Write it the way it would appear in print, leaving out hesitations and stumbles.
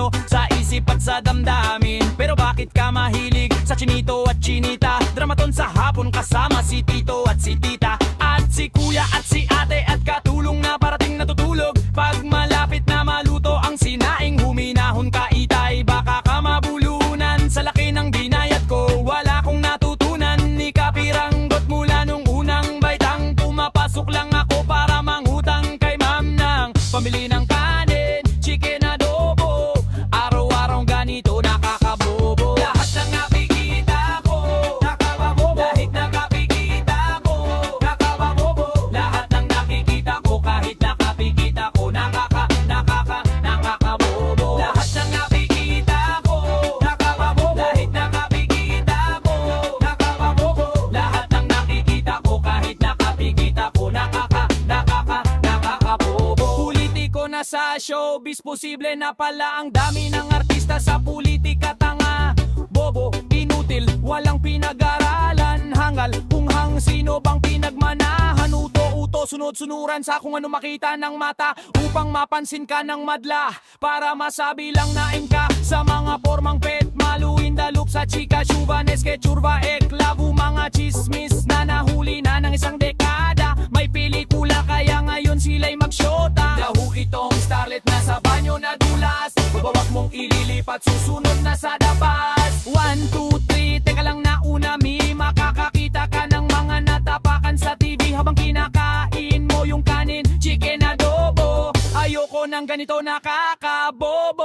puso, sa isip at sa damdamin. Pero bakit ka mahilig sa chinito at chinita? Dramaton sa hapon kasama si tito at si tita, at si kuya at si ate, at katulong na parating natutulog. Pag malapit na maluto ang sinaing, huminahon ka itay, baka ka mabulunan sa laki ng binayad ko. Wala kong natutunan ni kapiranggot mula nung unang baitang pumapasok lang ako para manghutang kay ma'am ng pambili ng kanin, chicken adobo. Araw-araw ganito nakakabobo. Lahat ng nakikita ko nakababobo. Kahit nakapikita ko nakababobo. Lahat ng nakikita ko kahit nakapikita ko nakakabobo. Lahat ng nakikita ko nakababobo. Kahit nakapikita ko nakababobo. Lahat ng nakikita ko kahit nakapikita ko nakakabobo. Politiko na sa showbiz, posible na pala ang dami ng artista sa politika. Tanga, bobo, inutil, walang pinag-aralan, hangal, punghang, sino bang pinagmanahan? Uto-uto, sunod-sunuran sa kung ano makita ng mata, upang mapansin ka ng madla, para masabi lang nain ka sa mga formang pet, maluin dalup sa chika, syuvanes, kechurva, eklabu, mga chismis na nahuli na ng isang dekada. May pelikula kaya ngayon sila'y magsyota. Lahu itong starlet na sa banyo na dulas, babawag mong ililipat, susunod na sa dabas. 1, 2, 3, teka lang nauna, makakakita ka ng mga natapakan sa TV habang kinakain mo yung kanin, chicken adobo. Ayoko ng ganito, nakakabobo.